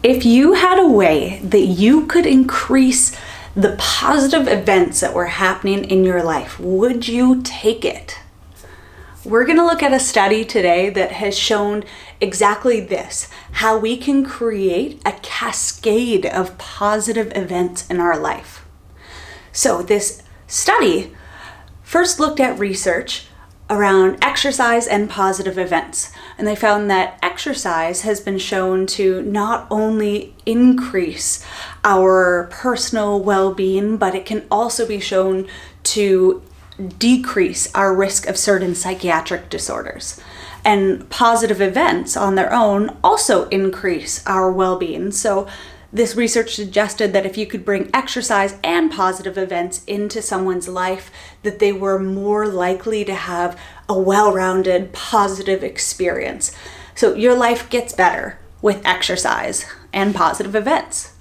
If you had a way that you could increase the positive events that were happening in your life, would you take it? We're going to look at a study today that has shown exactly this, how we can create a cascade of positive events in our life. So this study first looked at research around exercise and positive events. And they found that exercise has been shown to not only increase our personal well-being, but it can also be shown to decrease our risk of certain psychiatric disorders. And positive events on their own also increase our well-being. So this research suggested that if you could bring exercise and positive events into someone's life, that they were more likely to have a well-rounded, positive experience. So your life gets better with exercise and positive events.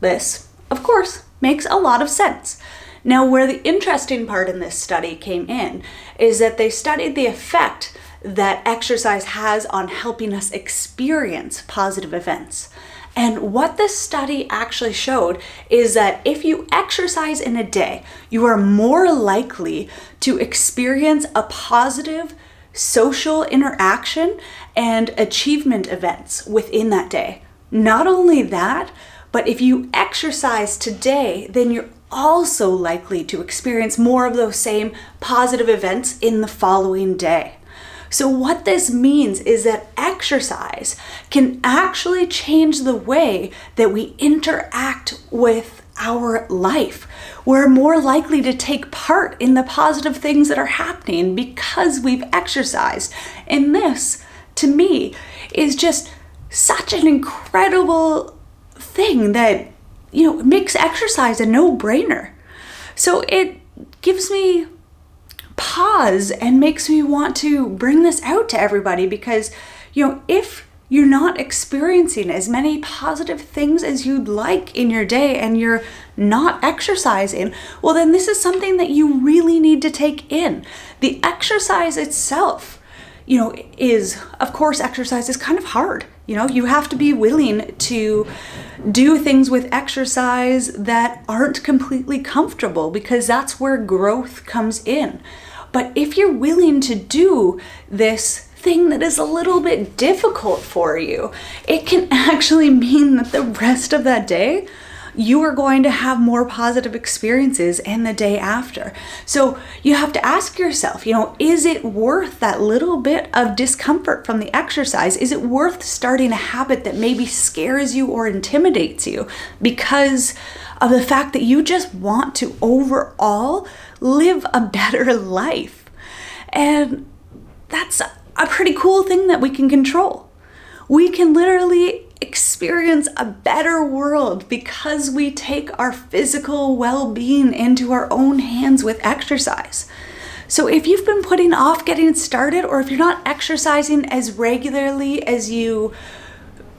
This, of course, makes a lot of sense. Now, where the interesting part in this study came in is that they studied the effect that exercise has on helping us experience positive events. And what this study actually showed is that if you exercise in a day, you are more likely to experience a positive social interaction and achievement events within that day. Not only that, but if you exercise today, then you're also likely to experience more of those same positive events in the following day. So what this means is that exercise can actually change the way that we interact with our life. We're more likely to take part in the positive things that are happening because we've exercised. And this, to me, is just such an incredible thing that, makes exercise a no-brainer. So it gives me pause and makes me want to bring this out to everybody because, if you're not experiencing as many positive things as you'd like in your day and you're not exercising, well, then this is something that you really need to take in. The exercise itself, of course, exercise is kind of hard. You have to be willing to do things with exercise that aren't completely comfortable because that's where growth comes in. But if you're willing to do this thing that is a little bit difficult for you, it can actually mean that the rest of that day, you are going to have more positive experiences and the day after. So you have to ask yourself, is it worth that little bit of discomfort from the exercise? Is it worth starting a habit that maybe scares you or intimidates you because of the fact that you just want to overall live a better life? And that's a pretty cool thing that we can control. We can literally experience a better world because we take our physical well-being into our own hands with exercise. So if you've been putting off getting started, or if you're not exercising as regularly as you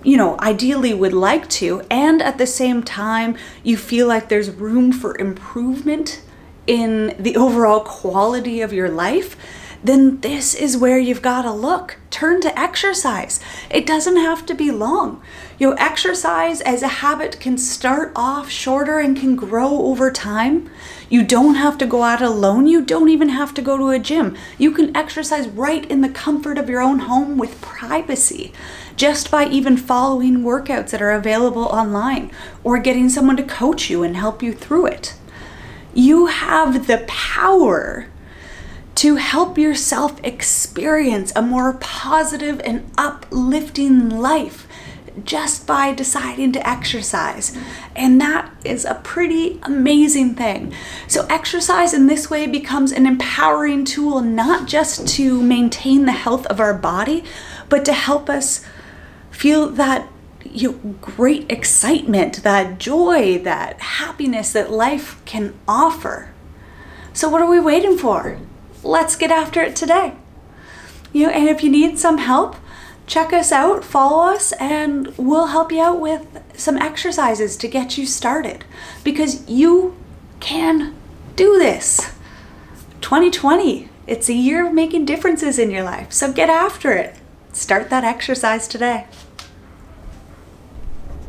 ideally would like to, and at the same time you feel like there's room for improvement in the overall quality of your life, then this is where you've got to look. Turn to exercise. It doesn't have to be long. Exercise as a habit can start off shorter and can grow over time. You don't have to go out alone. You don't even have to go to a gym. You can exercise right in the comfort of your own home with privacy, just by even following workouts that are available online or getting someone to coach you and help you through it. You have the power to help yourself experience a more positive and uplifting life just by deciding to exercise. And that is a pretty amazing thing. So exercise in this way becomes an empowering tool, not just to maintain the health of our body, but to help us feel that great excitement, that joy, that happiness that life can offer. So what are we waiting for? Let's get after it today. And if you need some help, check us out, follow us, and we'll help you out with some exercises to get you started because you can do this. 2020, it's a year of making differences in your life. So get after it. Start that exercise today.